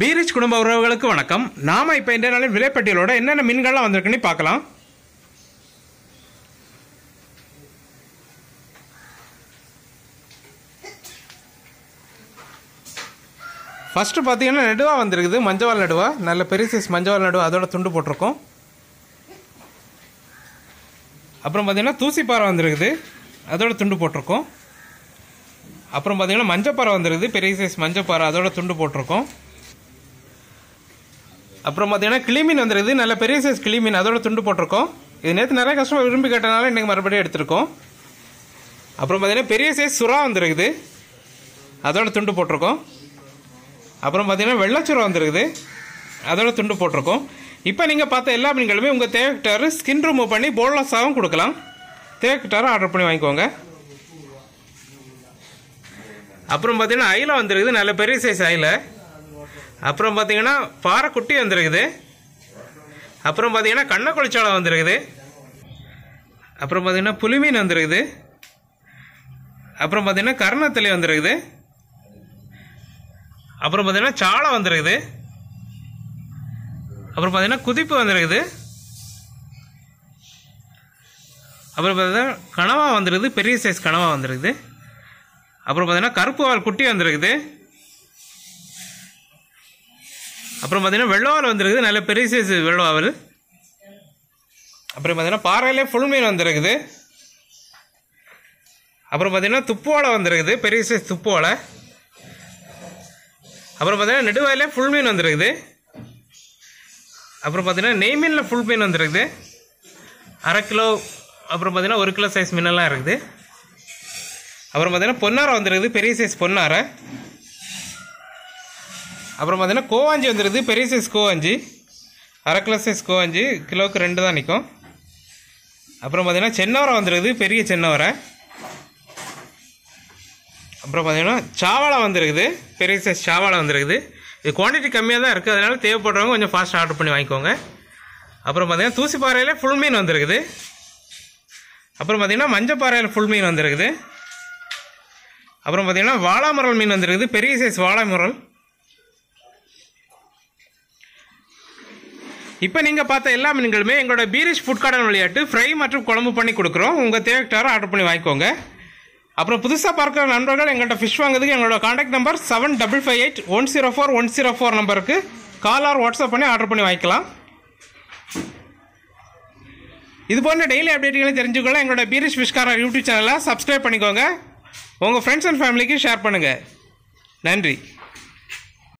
பீரிச் குடும்ப உறவுகளுக்கு வணக்கம். நாம இப்போ இந்த நாளில் விலைப்பட்டியலோட என்னென்ன மீன்கள்லாம் வந்திருக்குன்னு பார்க்கலாம். ஃபர்ஸ்ட் பார்த்தீங்கன்னா நடுவா வந்திருக்குது, மஞ்சவால் நடுவா, நல்ல பெரிய சைஸ் மஞ்சவால் நடுவா, அதோட துண்டு போட்டிருக்கோம். அப்புறம் பார்த்தீங்கன்னா தூசிப்பாறை வந்திருக்குது, அதோட துண்டு போட்டிருக்கோம். அப்புறம் பார்த்தீங்கன்னா மஞ்சப்பாறை வந்திருக்குது, பெரிய சைஸ் மஞ்சப்பாறை, அதோட துண்டு போட்டிருக்கோம். அப்புறம் பார்த்தீங்கன்னா கிளிமீன் வந்துருக்குது, நல்ல பெரிய சைஸ் கிளிமீன், அதோட துண்டு போட்டிருக்கோம். இது நேற்று நிறைய கஸ்டமர் விரும்பி கேட்டனால இன்றைக்கி மறுபடியும் எடுத்திருக்கோம். அப்புறம் பார்த்தீங்கன்னா பெரிய சைஸ் சுறா வந்துருக்குது, அதோட துண்டு போட்டிருக்கோம். அப்புறம் பார்த்தீங்கன்னா வெள்ளைச்சுறா வந்துருக்குது, அதோட துண்டு போட்டிருக்கோம். இப்போ நீங்கள் பார்த்த எல்லா மீன்களுமே உங்கள் தேவைக்கிட்டாரு ஸ்கின் ரிமூவ் பண்ணி போன்லெஸ்ஸாகவும் கொடுக்கலாம். தேவைக்கிட்டாரு ஆர்டர் பண்ணி வாங்கிக்கோங்க. அப்புறம் பார்த்தீங்கன்னா ஐல வந்துருக்குது, நல்ல பெரிய சைஸ் ஐல. அப்புறம் பார்த்தீங்கன்னா பாறை குட்டி வந்துருக்குது. அப்புறம் பார்த்தீங்கன்னா கண்ணக்குளிச்சாலை வந்துருக்குது. அப்புறம் பார்த்தீங்கன்னா புலிமீன் வந்துருக்குது. அப்புறம் பார்த்தீங்கன்னா கருணத்தளி வந்துருக்குது. அப்புறம் பார்த்தீங்கன்னா சாலை வந்துருக்குது. அப்புறம் பார்த்தீங்கன்னா குதிப்பு வந்துருக்குது. அப்புறம் பார்த்தீங்கன்னா கனவா வந்துருக்குது, பெரிய சைஸ் கனவா வந்துருக்குது. அப்புறம் பார்த்தீங்கன்னா கருப்பு வால் குட்டி வந்துருக்குது. அப்புறம் பார்த்தீங்கன்னா வெள்ளவால் வந்துருக்குது, நல்ல பெரிய சைஸ் வெள்ளவால். அப்புறம் பார்த்தீங்கன்னா பாறையிலே ஃபுல் மீன் வந்துருக்குது. அப்புறம் பார்த்தீங்கன்னா துப்புவாலை வந்துருக்குது, பெரிய சைஸ் துப்புவாலை. அப்புறம் பார்த்தீங்கன்னா நெடுவாயிலே ஃபுல் மீன் வந்துருக்குது. அப்புறம் பார்த்தீங்கன்னா நெய் மீனில் ஃபுல் மீன் வந்துருக்குது, 1/2 கிலோ. அப்புறம் பார்த்தீங்கன்னா 1 கிலோ சைஸ் மீனெல்லாம் இருக்குது. அப்புறம் பார்த்தீங்கன்னா பொன்னாரை வந்துருக்குது, பெரிய சைஸ் பொன்னாரை. அப்புறம் பார்த்தீங்கன்னா கோவாஞ்சி வந்துருக்குது, பெரிய சைஸ் கோவாஞ்சி, 1/2 கிலோ சைஸ் கோவாஞ்சி, கிலோவுக்கு 2 தான் நிற்கும். அப்புறம் பார்த்தீங்கன்னா சென்னவரை வந்துருக்குது, பெரிய சென்னவரை. அப்புறம் பார்த்தீங்கன்னா சாவாளை வந்துருக்குது, பெரிய சைஸ் சாவாளை வந்துருக்குது. இது குவான்டிட்டி கம்மியாக தான் இருக்குது, அதனால் தேவைப்படுறவங்க கொஞ்சம் ஃபாஸ்ட் ஆர்டர் பண்ணி வாங்கிக்கோங்க. அப்புறம் பார்த்தீங்கன்னா தூசிப்பாறையில் ஃபுல் மீன் வந்துருக்குது. அப்புறம் பார்த்தீங்கன்னா மஞ்சப்பாறையில் ஃபுல் மீன் வந்துருக்குது. அப்புறம் பார்த்தீங்கன்னா வாழாமுரல் மீன் வந்துருக்குது, பெரிய சைஸ் வாழாமுரல். இப்போ நீங்கள் பார்த்த எல்லா மீன்களுமே எங்களோட பீரிச் ஃபுட் கார்டன் விளையாட்டு ஃப்ரை மற்றும் குழம்பு பண்ணி கொடுக்குறோம். உங்கள் தேவைக்கிட்டார ஆர்டர் பண்ணி வாங்கிக்கோங்க. அப்புறம் புதுசாக பார்க்குற நண்பர்கள் எங்கள்கிட்ட ஃபிஷ் வாங்குறதுக்கு எங்களோட காண்டாக்ட் நம்பர் 7558104104 நம்பருக்கு கால் ஆர் வாட்ஸ்அப் பண்ணி ஆர்டர் பண்ணி வாங்கிக்கலாம். இது போன்ற டெய்லி அப்டேட்டுகளை தெரிஞ்சுக்கொள்ள எங்களோட பீரிச் ஃபிஷ் கார்னர் யூடியூப் சேனலை சப்ஸ்கிரைப் பண்ணிக்கோங்க. உங்கள் ஃப்ரெண்ட்ஸ் அண்ட் ஃபேமிலிக்கு ஷேர் பண்ணுங்கள். நன்றி.